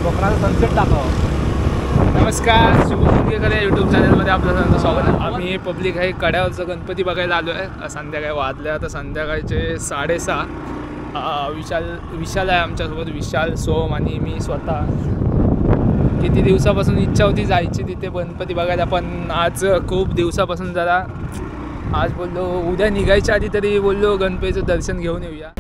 कोकणाचा sunset दाखव. नमस्कार, शुभमुंगेकर या यूट्यूब चॅनलमध्ये आपलं सर्वांचं स्वागत आहे. आम्ही पब्लिक आहे कड्यावरचा गणपती बघायला आलो आहे. संध्याकाळी वाजले आता संध्याकाळचे 6:30. विशाल आहे आमच्यासोबत, विशाल, सोम आणि मी स्वतः. किती दिवसापासून इच्छा होती जायची तिथे गणपती बघायला, पण आज खूप दिवसापासून जरा आज बोललो उद्या निघायच्या आधी तरी बोललो गणपतीचं दर्शन घेऊन येऊया.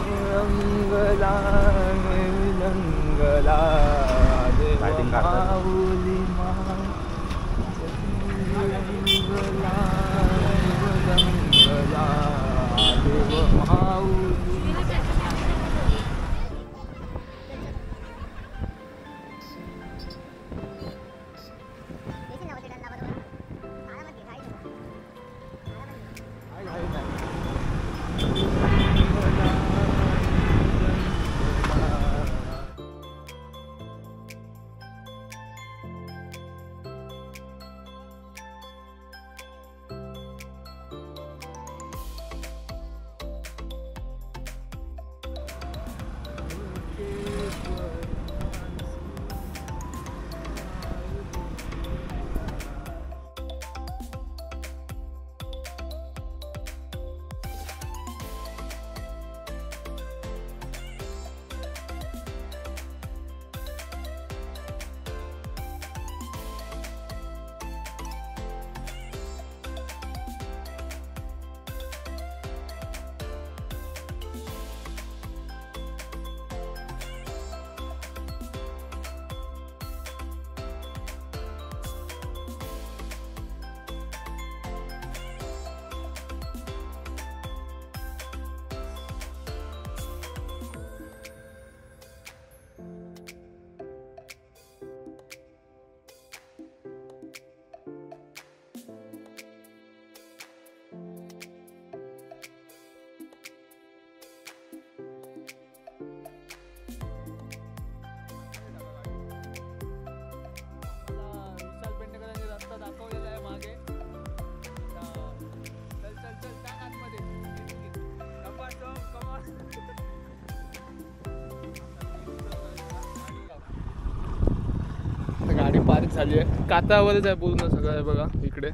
गाडी पार्क झाली आहे, कातावरच आहे पूर्ण सगळं आहे बघा. इकडे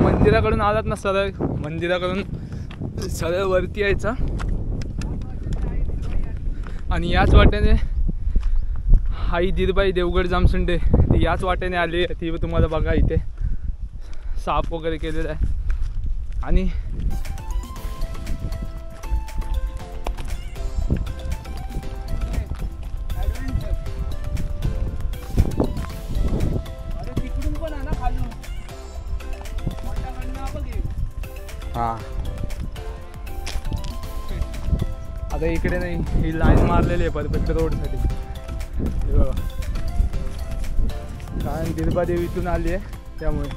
मंदिराकडून आलात ना सरळ, मंदिराकडून सरळ वरती यायचा आणि याच वाटेने आई धीरबाई देवगड जामसुंडे ती याच वाटेने आली. ती तुम्हाला बघा इथे साफ वगैरे केलेला आहे. आणि हां आता इकडे नाही, ही लाईन मारलेली आहे परफेक्ट रोडसाठी. हे बघा, कारण दिरबा देवीतून आली आहे त्यामुळे.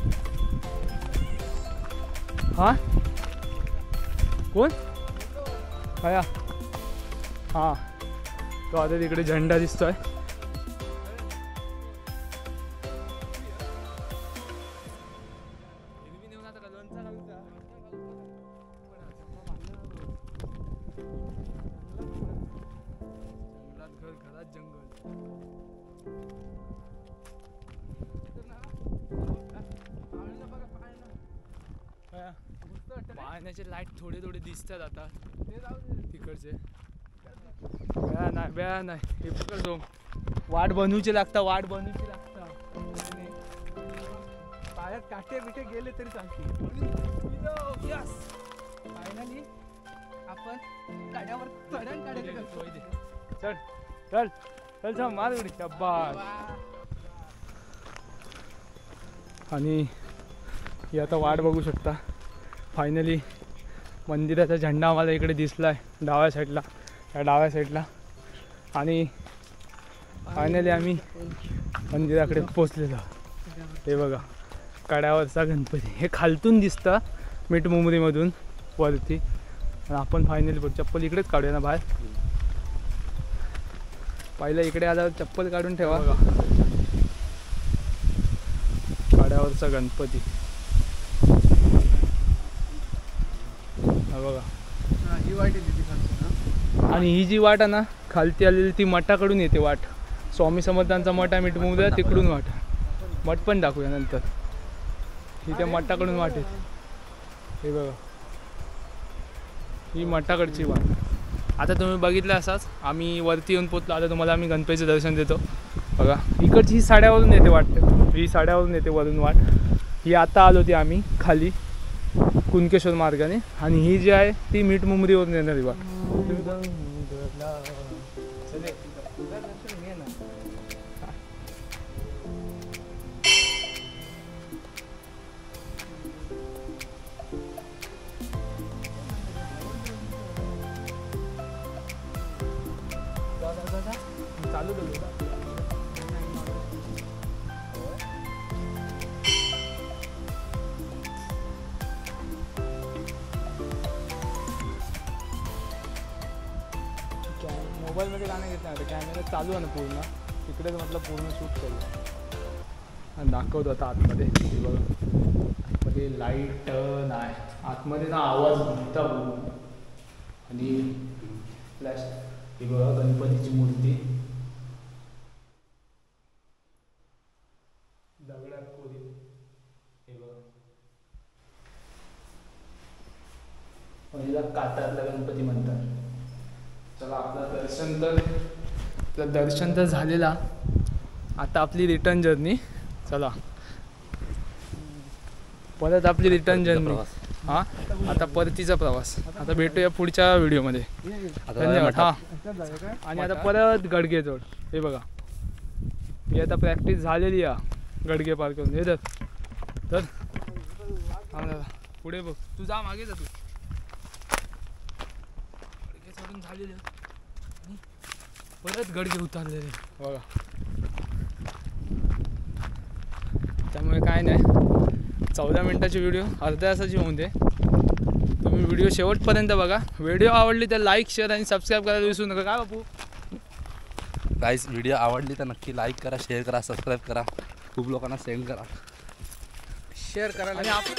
हा कोण काय? हां, तो आता तिकडे झेंडा दिसतोय. पाण्याचे लाईट थोडे थोडे दिसतात आता तिकडचे. ब्या नाही हे पकडतो. वाट बनवूची लागता, वाट बनवूची लागता. पायात काटे बिटे गेले तरी चालते. फायनली आपण काड्यावर चढ चल चल चल मार उडी शाबास. आणि ही आता वाट बघू शकता. फायनली मंदिराचा झेंडा आम्हाला इकडे दिसला आहे डाव्या साईडला, त्या डाव्या साईडला. आणि फायनली आम्ही मंदिराकडे पोचलेलो. हे बघा कड्यावरचा गणपती, हे खालतून दिसतं मीठमुंबरीमधून वरती. आणि आपण फायनली चप्पल इकडेच काढूया ना बाहेर. पहिलं इकडे आल्यावर चप्पल काढून ठेवा. कड्यावरचा गणपती बघा. ही वाट येते आणि ही जी वाट आहे ना खालती आलेली ती मठाकडून येते वाट. स्वामी समर्थांचा मठ आहे मिठमुंबऱ्या, तिकडून वाट. मठ पण दाखवूया नंतर. इथे मठाकडून वाट आहे. हे बघा, ही मठाकडची वाट. आता तुम्ही बघितलं असाच आम्ही वरती येऊन पोचलो. आता तुम्हाला आम्ही गणपतीचं दर्शन देतो. बघा इकडची ही साड्यावरून येते वाटतं, ही साड्यावरून येते वरून वाट. ही आता आलो ती आम्ही खाली कुणकेश्वर मार्गाने, आणि ही जी आहे ती मिठमुंबरीवरून येणारी वाट. चालू मोबाईलमध्ये गाणं घेत नाही, कॅमेरा चालू आहे ना पूर्ण, तिकडेच म्हटलं पूर्ण शूट करू आणि दाखवतो आता आतमध्ये. हे बघा आतमध्ये लाईट नाही, आतमध्ये ना आवाज मोठा बोलून आणि फ्लॅश. ही बघा गणपतीची मूर्ती दगडात कोरीव. हे बघा पहिला कातारला गणपती म्हणतात. चला आपलं दर्शन तर झालेला. आता आपली रिटर्न जर्नी. चला परत आपली रिटर्न जर्नी. हां आता परतीचा प्रवास. आता भेटूया पुढच्या व्हिडिओमध्ये. धन्यवाद. हां आणि आता परत गडगेजवळ. हे बघा ही आता प्रॅक्टिस झालेली आहे गडगे पार करून. हे तर पुढे बघ, तू जा मागे जा. तू गडगे चढून झालेले परत गडगे उतारलेले बघा. त्यामुळे काय नाही, 14 मिनिटाची व्हिडिओ अर्ध्या तासाची होऊन दे. तुम्ही व्हिडिओ शेवटपर्यंत बघा. व्हिडिओ आवडली तर लाईक शेअर आणि सबस्क्राईब करायला विसरू नका. काय बापू गाईस व्हिडिओ आवडली तर नक्की लाईक करा, शेअर करा, सबस्क्राईब करा, खूप लोकांना सेंड करा, शेअर करा आणि आपण